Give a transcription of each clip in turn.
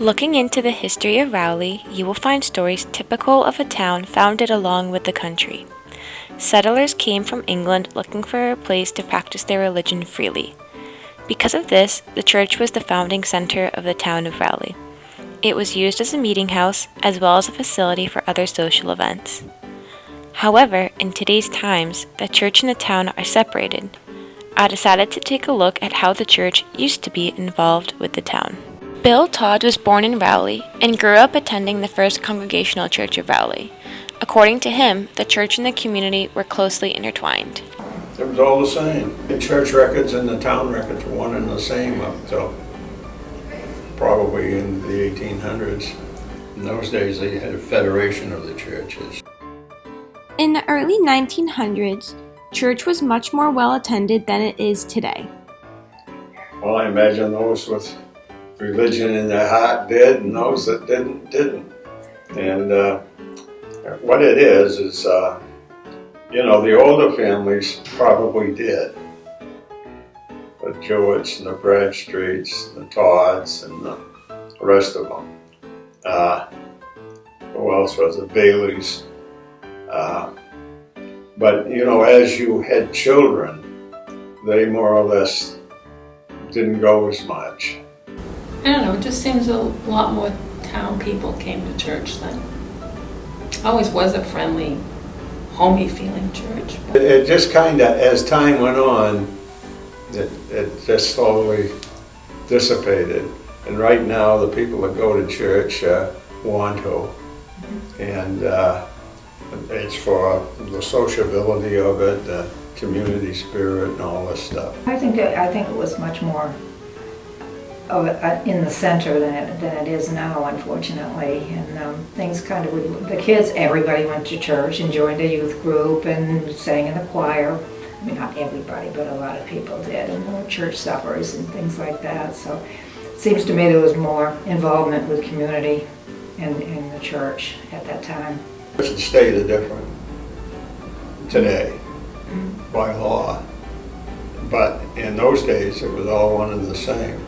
Looking into the history of Rowley, you will find stories typical of a town founded along with the country. Settlers came from England looking for a place to practice their religion freely. Because of this, the church was the founding center of the town of Rowley. It was used as a meeting house as well as a facility for other social events. However, in today's times, the church and the town are separated. I decided to take a look at how the church used to be involved with the town. Bill Todd was born in Rowley and grew up attending the First Congregational Church of Rowley. According to him, the church and the community were closely intertwined. It was all the same. The church records and the town records were one and the same up till probably in the 1800s. In those days they had a federation of the churches. In the early 1900s, church was much more well attended than it is today. Well, I imagine those with religion in their heart did, and those that didn't. And what it is the older families probably did. The Jewetts and the Bradstreets, the Todds, and the rest of them. Who else was it? Baileys. But as you had children, they more or less didn't go as much. I don't know, it just seems a lot more town people came to church then. Always was a friendly, homey feeling church. It just kind of, as time went on, it just slowly dissipated. And right now, the people that go to church want to. And it's for the sociability of it, the community spirit and all this stuff. I think it was much more in the center than it is now, unfortunately. And things kind of the kids, everybody went to church and joined a youth group and sang in the choir. I mean, not everybody, but a lot of people did, and there were church suppers and things like that. So it seems to me there was more involvement with community in the church at that time. The state is different today by law, but in those days it was all one and the same.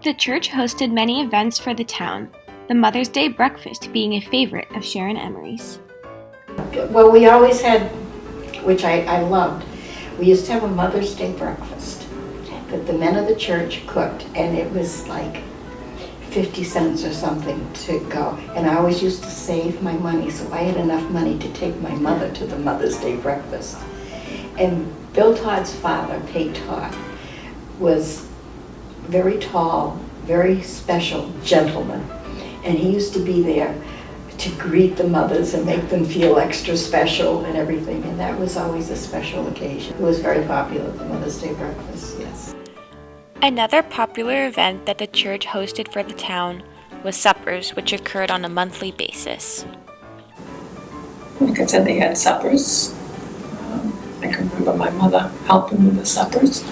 The church hosted many events for the town, the Mother's Day breakfast being a favorite of Sharon Emery's. Well, we always had, which I loved, we used to have a Mother's Day breakfast that the men of the church cooked, and it was like 50 cents or something to go. And I always used to save my money, so I had enough money to take my mother to the Mother's Day breakfast. And Bill Todd's father, Pate Todd, was very tall, very special gentleman. And he used to be there to greet the mothers and make them feel extra special and everything. And that was always a special occasion. It was very popular, the Mother's Day breakfast, yes. Another popular event that the church hosted for the town was suppers, which occurred on a monthly basis. Like I said, they had suppers. I can remember my mother helping with the suppers.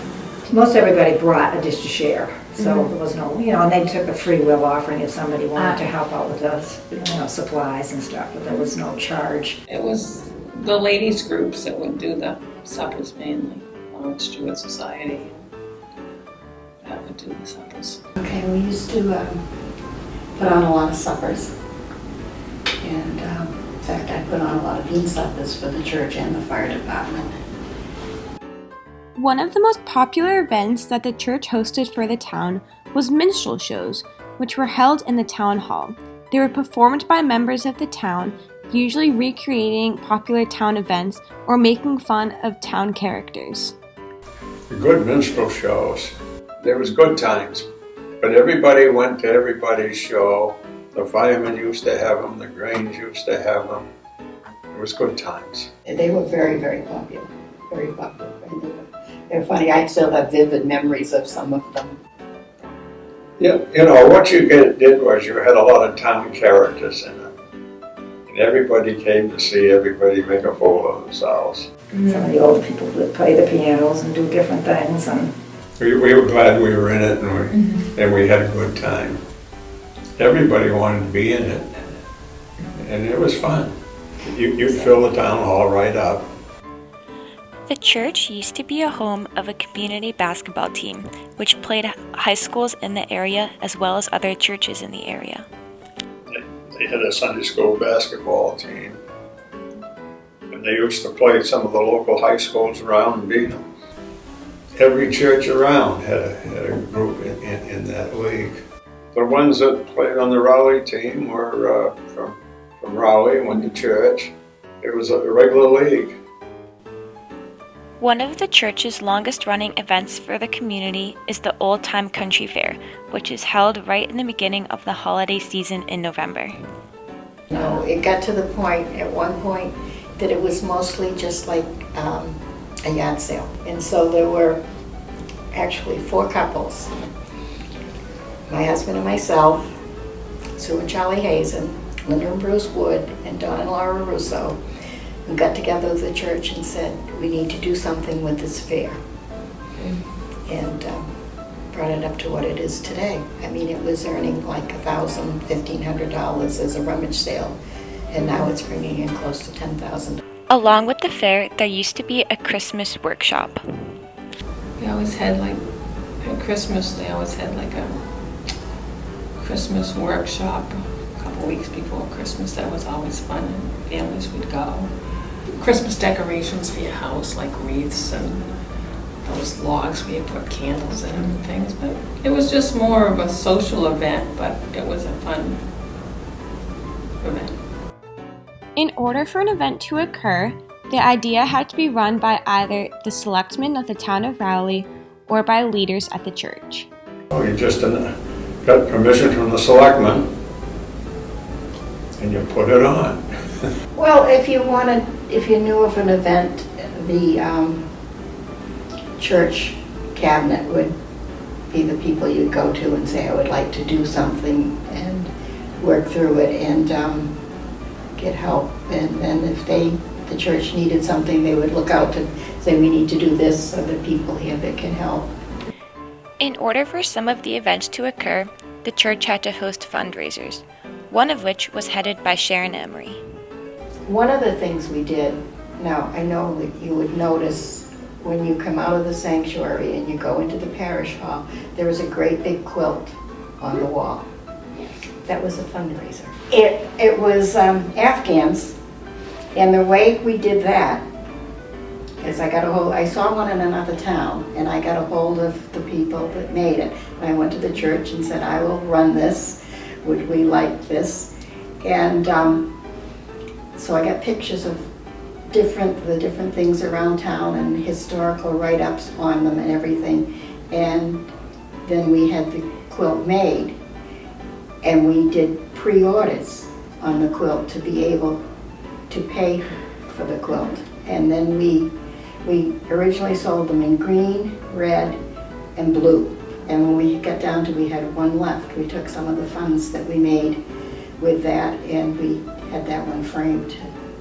Most everybody brought a dish to share, so there was no, and they took a free will offering if somebody wanted to help out with the supplies and stuff, but there was no charge. It was the ladies' groups that would do the suppers mainly. Lawrence Stewart Society that would do the suppers. Okay, we used to put on a lot of suppers. And in fact, I put on a lot of bean suppers for the church and the fire department. One of the most popular events that the church hosted for the town was minstrel shows, which were held in the town hall. They were performed by members of the town, usually recreating popular town events or making fun of town characters. Good minstrel shows. There was good times, but everybody went to everybody's show. The firemen used to have them, the Grange used to have them. It was good times. They were very, very popular, very popular. They're funny. I still have vivid memories of some of them. Yeah, what you did was you had a lot of town characters in it. And everybody came to see everybody make a fool of themselves. Some of the old people would play the pianos and do different things. And we were glad we were in it, and we had a good time. Everybody wanted to be in it, and it was fun. You'd fill the town hall right up. The church used to be a home of a community basketball team, which played high schools in the area as well as other churches in the area. They had a Sunday school basketball team, and they used to play some of the local high schools around and beat them. Every church around had a group in that league. The ones that played on the Rowley team were from Rowley, went to church. It was a regular league. One of the church's longest-running events for the community is the Old Time Country Fair, which is held right in the beginning of the holiday season in November. You know, it got to the point, at one point, that it was mostly just like a yard sale. And so there were actually 4 couples. My husband and myself, Sue and Charlie Hazen, Linda and Bruce Wood, and Don and Laura Russo, who got together with the church and said, we need to do something with this fair. And brought it up to what it is today. I mean, it was earning like $1,000, $1,500 as a rummage sale, and now it's bringing in close to $10,000. Along with the fair, there used to be a Christmas workshop. They always had like, at Christmas, they always had like a Christmas workshop a couple weeks before Christmas. That was always fun, and families would go. Christmas decorations for your house, like wreaths and those logs where you put candles in and things. But it was just more of a social event, but it was a fun event. In order for an event to occur, the idea had to be run by either the selectmen of the town of Rowley or by leaders at the church. Oh, you just got permission from the selectmen, and you put it on. Well, if you knew of an event, the church cabinet would be the people you'd go to and say, I would like to do something, and work through it and get help. And then if the church needed something, they would look out to say, we need to do this, so there are people here that can help. In order for some of the events to occur, the church had to host fundraisers, one of which was headed by Sharon Emery. One of the things we did, now I know that you would notice when you come out of the sanctuary and you go into the parish hall, there was a great big quilt on the wall. That was a fundraiser. It was Afghans, and the way we did that is I saw one in another town, and I got a hold of the people that made it. And I went to the church and said, I will run this, would we like this? And so I got pictures of the different things around town and historical write-ups on them and everything. And then we had the quilt made, and we did pre-orders on the quilt to be able to pay for the quilt. And then we originally sold them in green, red, and blue. And when we got down to we had one left, we took some of the funds that we made with that, and we had that one framed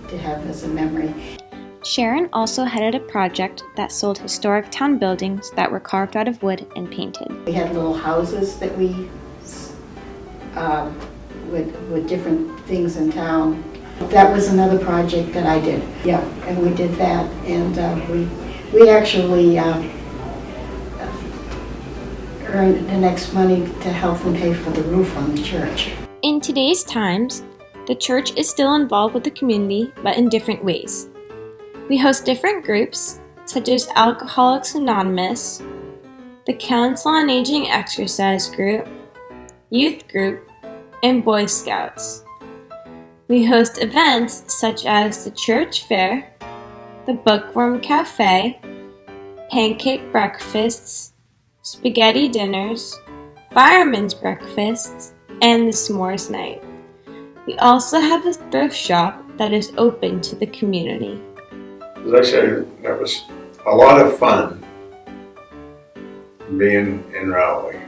to have as a memory. Sharon also headed a project that sold historic town buildings that were carved out of wood and painted. We had little houses that we, with different things in town. That was another project that I did. Yeah, and we did that, and we actually earned the next money to help them pay for the roof on the church. In today's times, the church is still involved with the community, but in different ways. We host different groups, such as Alcoholics Anonymous, the Council on Aging Exercise Group, Youth Group, and Boy Scouts. We host events such as the Church Fair, the Bookworm Cafe, pancake breakfasts, spaghetti dinners, firemen's breakfasts, and the S'mores Night. We also have a thrift shop that is open to the community. As I say, that was a lot of fun being in Rowley.